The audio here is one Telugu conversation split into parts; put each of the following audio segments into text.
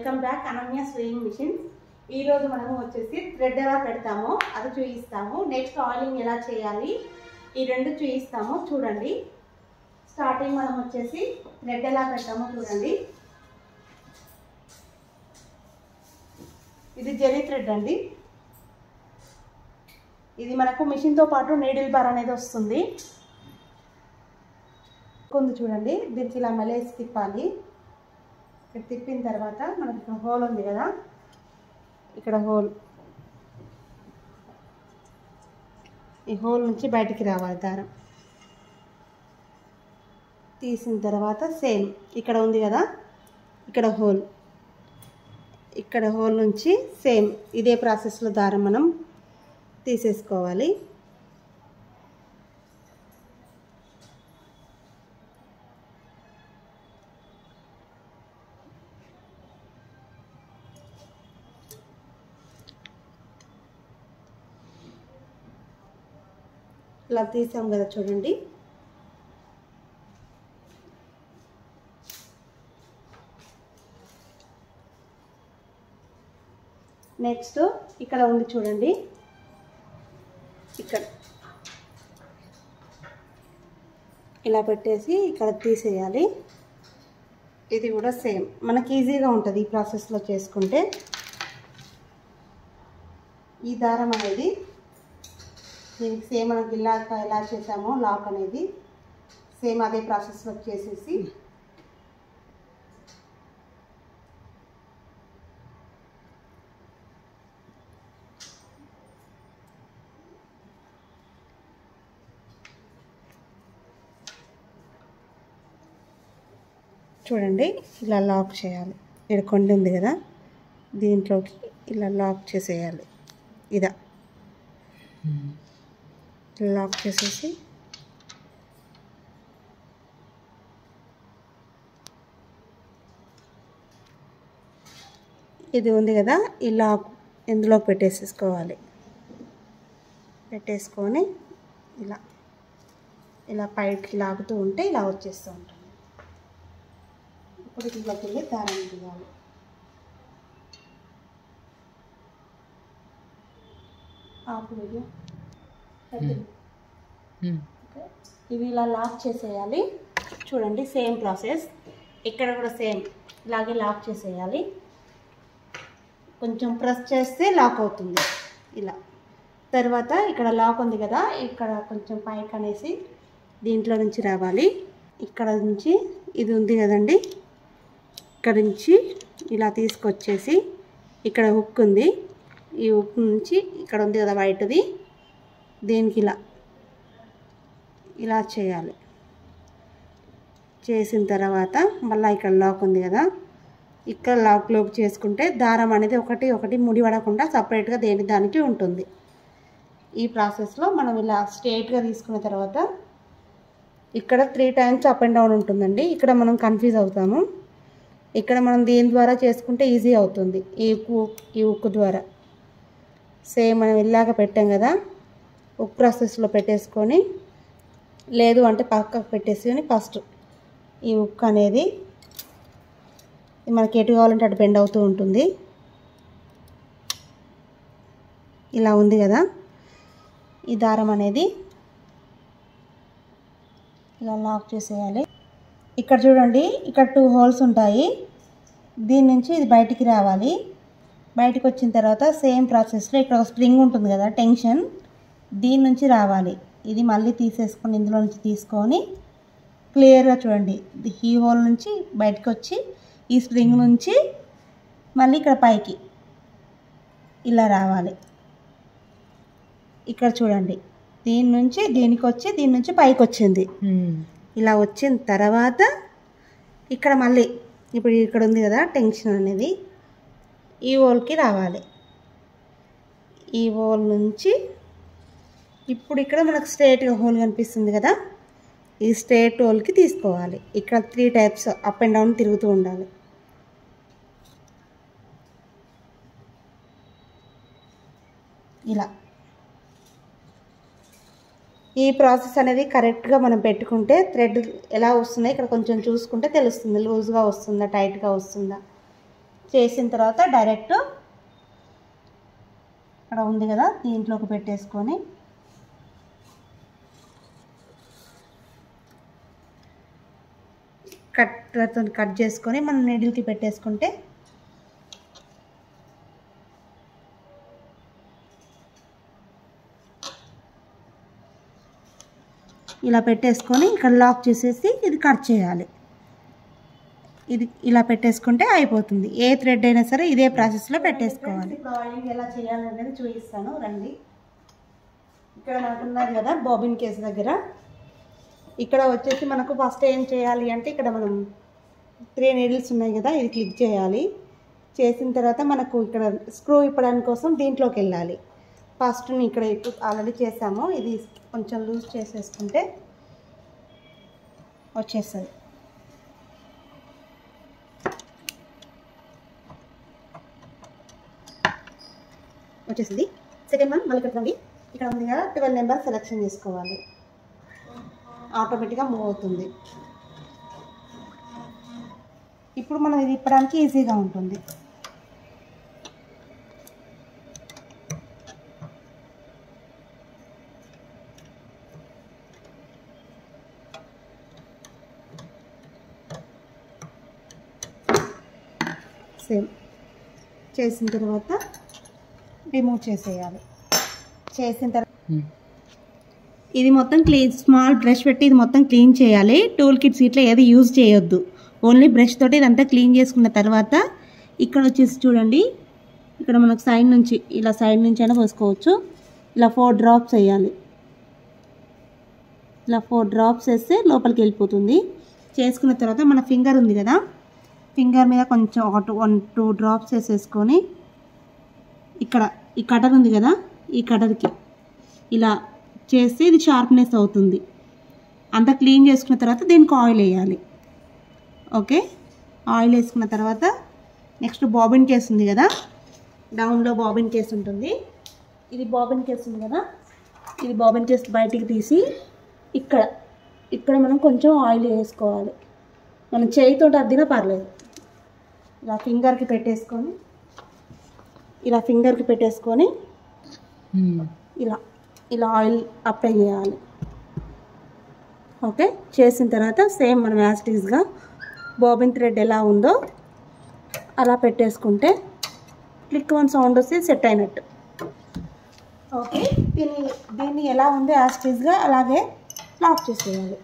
Welcome back Ananya swing machines. ఈ రోజు మనము వచ్చేసి థ్రెడ్ ఎలా పెడతామో అది చూపిస్తాము. నెక్స్ట్ ఆయిలింగ్ ఎలా చేయాలి ఈ రెండు చూపిస్తాము. చూడండి, స్టార్టింగ్ మనం వచ్చేసి థ్రెడ్ ఎలా పెడతామో చూడండి. ఇది జెరీ థ్రెడ్ అండి. ఇది మనకు మిషన్తో పాటు నీడిల్ బార్ అనేది వస్తుంది. కొంచెం చూడండి, దీనికి ఇలా మలేసి తిప్పాలి. ఇక్కడ తిప్పిన తర్వాత మనకి ఇక్కడ హోల్ ఉంది కదా, ఇక్కడ హోల్, ఈ హోల్ నుంచి బయటికి రావాలి దారం. తీసిన తర్వాత సేమ్ ఇక్కడ ఉంది కదా, ఇక్కడ హోల్, ఇక్కడ హోల్ నుంచి సేమ్ ఇదే ప్రాసెస్లో దారం మనం తీసేసుకోవాలి. ఇలా తీసాం కదా చూడండి. నెక్స్ట్ ఇక్కడ ఉంది చూడండి, ఇక్కడ ఇలా పెట్టేసి ఇక్కడ తీసేయాలి. ఇది కూడా సేమ్ మనకి ఈజీగా ఉంటుంది ఈ ప్రాసెస్లో చేసుకుంటే. ఈ దారం అనేది దీనికి సేమ్ మనకి ఎలా చేసామో లాక్ అనేది సేమ్ అదే ప్రాసెస్లో చేసేసి చూడండి ఇలా లాక్ చేయాలి. ఇక్కడ కొండ ఉంది కదా, దీంట్లోకి ఇలా లాక్ చేసేయాలి. ఇదా లాక్ చేసేసి ఇది ఉంది కదా, ఈ లాక్ ఇందులో పెట్టేసుకోవాలి. పెట్టేసుకొని ఇలా ఇలా పైకి లాగుతూ ఉంటే ఇలా వచ్చేస్తూ ఉంటుంది. ఇప్పుడు ఇంట్లోకి వెళ్ళి దారం తీయాలి. ఆపు. ఇవి ఇలా లాక్ చేసేయాలి. చూడండి, సేమ్ ప్రాసెస్ ఇక్కడ కూడా సేమ్ ఇలాగే లాక్ చేసేయాలి. కొంచెం ప్రెస్ చేస్తే లాక్ అవుతుంది ఇలా. తర్వాత ఇక్కడ లాక్ ఉంది కదా, ఇక్కడ కొంచెం పైకి అనేసి దీంట్లో నుంచి రావాలి. ఇక్కడ నుంచి ఇది ఉంది కదండి, ఇక్కడ నుంచి ఇలా తీసుకొచ్చేసి ఇక్కడ హుక్ ఉంది, ఈ హుక్ నుంచి ఇక్కడ ఉంది కదా వైట్ది, దీనికి ఇలా ఇలా చేయాలి. చేసిన తర్వాత మళ్ళీ ఇక్కడ లాక్ ఉంది కదా, ఇక్కడ లాక్లోకి చేసుకుంటే దారం అనేది ఒకటి ముడి పడకుండా సపరేట్గా దానికి ఉంటుంది. ఈ ప్రాసెస్లో మనం ఇలా స్ట్రైట్గా తీసుకున్న తర్వాత ఇక్కడ 3 times అప్ అండ్ డౌన్ ఉంటుందండి. ఇక్కడ మనం కన్ఫ్యూజ్ అవుతాము. ఇక్కడ మనం దీని ద్వారా చేసుకుంటే ఈజీ అవుతుంది. ఈ ఉక్కు ద్వారా సేమ్ మనం ఇలాగ పెట్టాం కదా, ఉక్కు ప్రాసెస్లో పెట్టేసుకొని, లేదు అంటే పక్కకు పెట్టేసుకొని ఫస్ట్ ఈ ఉక్కు అనేది మనకి ఎటు కావాలంటే అటు బెండ్ అవుతూ ఉంటుంది. ఇలా ఉంది కదా, ఈ దారం అనేది ఇలా లాక్ చేసేయాలి. ఇక్కడ చూడండి, ఇక్కడ 2 holes ఉంటాయి. దీని నుంచి ఇది బయటికి రావాలి. బయటికి వచ్చిన తర్వాత సేమ్ ప్రాసెస్లో ఇక్కడ ఒక స్ప్రింగ్ ఉంటుంది కదా, టెన్షన్, దీని నుంచి రావాలి. ఇది మళ్ళీ తీసేసుకొని ఇందులో నుంచి తీసుకొని క్లియర్గా చూడండి, ఈ హోల్ నుంచి బయటకు వచ్చి ఈ స్ప్రింగ్ నుంచి మళ్ళీ ఇక్కడ పైకి ఇలా రావాలి. ఇక్కడ చూడండి, దీని నుంచి దీనికి వచ్చి దీని నుంచి పైకి వచ్చింది. ఇలా వచ్చిన తర్వాత ఇక్కడ మళ్ళీ ఇప్పుడు ఇక్కడ ఉంది కదా టెన్షన్ అనేది, ఈ హోల్కి రావాలి. ఈ హోల్ నుంచి ఇప్పుడు ఇక్కడ మనకు స్ట్రైట్గా హోల్ కనిపిస్తుంది కదా, ఈ స్ట్రైట్ హోల్కి తీసుకోవాలి. ఇక్కడ 3 types అప్ అండ్ డౌన్ తిరుగుతూ ఉండాలి. ఇలా ఈ ప్రాసెస్ అనేది కరెక్ట్గా మనం పెట్టుకుంటే థ్రెడ్ ఎలా వస్తున్నాయి ఇక్కడ కొంచెం చూసుకుంటే తెలుస్తుంది, లూజ్గా వస్తుందా టైట్గా వస్తుందా చేసిన తర్వాత డైరెక్ట్ ఇక్కడ ఉంది కదా దీంట్లోకి పెట్టేసుకొని కట్ చేసుకొని మనం నీడిల్కి పెట్టేసుకుంటే ఇలా పెట్టేసుకొని ఇక్కడ లాక్ చేసేసి ఇది కట్ చేయాలి. ఇది ఇలా పెట్టేసుకుంటే అయిపోతుంది. ఏ థ్రెడ్ అయినా సరే ఇదే ప్రాసెస్లో పెట్టేసుకోవాలి. ఇప్పుడు ఆయిలింగ్ ఎలా చేయాలనేది చూపిస్తాను రండి. ఇక్కడ మనకు ఉన్నది కదా బాబిన్ కేస్ దగ్గర, ఇక్కడ వచ్చేసి మనకు ఫస్ట్ ఏం చేయాలి అంటే ఇక్కడ మనం 3 నీడిల్స్ ఉన్నాయి కదా, ఇది క్లిక్ చేయాలి. చేసిన తర్వాత మనకు ఇక్కడ స్క్రూ ఇప్పడానికి కోసం దీంట్లోకి వెళ్ళాలి. ఫస్ట్ ఇక్కడ ఆల్రెడీ చేసాము, ఇది కొంచెం లూజ్ చేసేసుకుంటే వచ్చేస్తుంది. వచ్చేసింది. సెకండ్ వన్ మళ్ళీ పెట్టండి. ఇక్కడ ఉంది కదా 12 నెంబర్ సెలెక్షన్ చేసుకోవాలి, ఆటోమేటిక్గా మూవ్ అవుతుంది. ఇప్పుడు మనం ఇది ఇప్పడానికి ఈజీగా ఉంటుంది. సేమ్ చేసిన తర్వాత రిమూవ్ చేసేయాలి. చేసిన తర్వాత ఇది మొత్తం క్లీన్, స్మాల్ బ్రష్ పెట్టి ఇది మొత్తం క్లీన్ చేయాలి. టూల్ కిట్స్ ఇట్లా ఏది యూజ్ చేయొద్దు, ఓన్లీ బ్రష్ తోటి ఇదంతా క్లీన్ చేసుకున్న తర్వాత ఇక్కడ వచ్చేసి చూడండి, ఇక్కడ మనకు సైడ్ నుంచి ఇలా సైడ్ నుంచి అయినా పోసుకోవచ్చు. ఇలా 4 డ్రాప్స్ వేయాలి. ఇలా 4 డ్రాప్స్ వేస్తే లోపలికి వెళ్ళిపోతుంది. చేసుకున్న తర్వాత మన ఫింగర్ ఉంది కదా, ఫింగర్ మీద కొంచెం 1-2 డ్రాప్స్ వేసేసుకొని ఇక్కడ ఈ కటర్ ఉంది కదా, ఈ కటర్కి ఇలా చేస్తే ఇది షార్ప్నెస్ అవుతుంది. అంతా క్లీన్ చేసుకున్న తర్వాత దీనికి ఆయిల్ వేయాలి. ఓకే, ఆయిల్ వేసుకున్న తర్వాత నెక్స్ట్ బాబిన్ కేస్ ఉంది కదా, డౌన్లో బాబిన్ కేస్ ఉంటుంది. ఇది బాబిన్ కేస్ ఉంది కదా, ఇది బాబిన్ కేస్ బయటికి తీసి ఇక్కడ మనం కొంచెం ఆయిల్ వేసుకోవాలి. మనం చేయితో అద్దినా పర్లేదు. ఇలా ఫింగర్కి పెట్టేసుకొని ఇలా ఆయిల్ అప్లై చేయాలి. ఓకే, చేసిన తర్వాత సేమ్ మనం యాజ్ ఇట్ ఈస్గా బాబిన్ థ్రెడ్ ఎలా ఉందో అలా పెట్టేసుకుంటే క్లిక్ వన్ సౌండ్ వస్తే సెట్ అయినట్టు. ఓకే, దీన్ని ఎలా ఉందో యాజ్ ఇట్ ఈస్గా అలాగే లాక్ చేసేయాలి.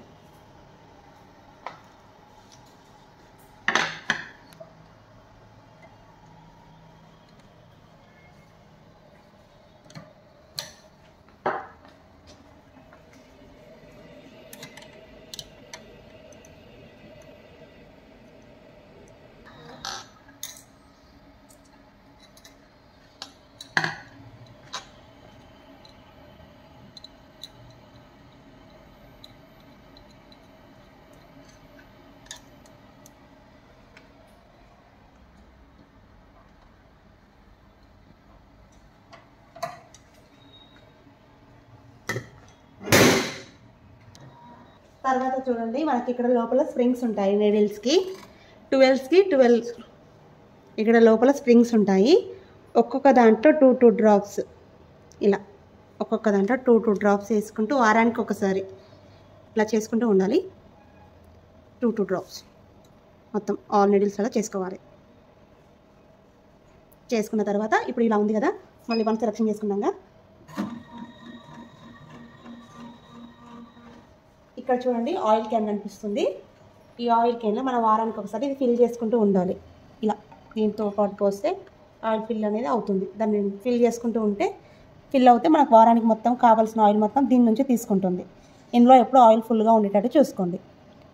తర్వాత చూడండి, మనకి ఇక్కడ లోపల స్ప్రింగ్స్ ఉంటాయి. నీడిల్స్కి 12 ఇక్కడ లోపల స్ప్రింగ్స్ ఉంటాయి. ఒక్కొక్క దాంట్లో 2 డ్రాప్స్, ఇలా ఒక్కొక్క దాంట్లో 2 డ్రాప్స్ వేసుకుంటూ వారానికి ఒకసారి ఇలా చేసుకుంటూ ఉండాలి. 2 డ్రాప్స్ మొత్తం ఆల్ నీడిల్స్ అలా చేసుకోవాలి. చేసుకున్న తర్వాత ఇప్పుడు ఇలా ఉంది కదా, మళ్ళీ 1 సెలెక్షన్ చేసుకున్నాక ఇక్కడ చూడండి ఆయిల్ క్యాన్ కనిపిస్తుంది. ఈ ఆయిల్ క్యాన్లో మనం వారానికి ఒకసారి ఇది ఫిల్ చేసుకుంటూ ఉండాలి. ఇలా దీంతో పాటు పోస్తే ఆయిల్ ఫిల్ అనేది అవుతుంది. దాన్ని ఫిల్ చేసుకుంటూ ఉంటే ఫిల్ అవుతే మనకు వారానికి మొత్తం కావాల్సిన ఆయిల్ మొత్తం దీని నుంచి తీసుకుంటుంది. ఇందులో ఎప్పుడు ఆయిల్ ఫుల్గా ఉండేటట్టు చూసుకోండి.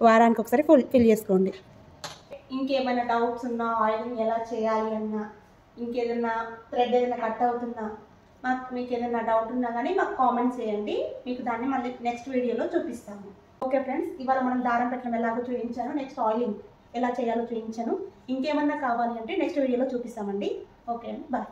వారానికి ఒకసారి ఫిల్ చేసుకోండి. ఇంకేమైనా డౌట్స్ ఉన్నా, ఆయిలింగ్ ఎలా చేయాలి అన్నా, ఇంకేదైనా థ్రెడ్ ఏదైనా కట్ అవుతున్నా, మీకు ఏదైనా డౌట్ ఉన్నా కానీ మాకు కామెంట్స్ చేయండి. మీకు దాన్ని మళ్ళీ నెక్స్ట్ వీడియోలో చూపిస్తాము. ఓకే ఫ్రెండ్స్, ఇవాళ మనం దారం పెట్టడం ఎలాగో చూపించాను, నెక్స్ట్ ఆయిలింగ్ ఎలా చేయాలో చూపించాను. ఇంకేమన్నా కావాలి అంటే నెక్స్ట్ వీడియోలో చూపిస్తామండి. ఓకే అండి, బాయ్.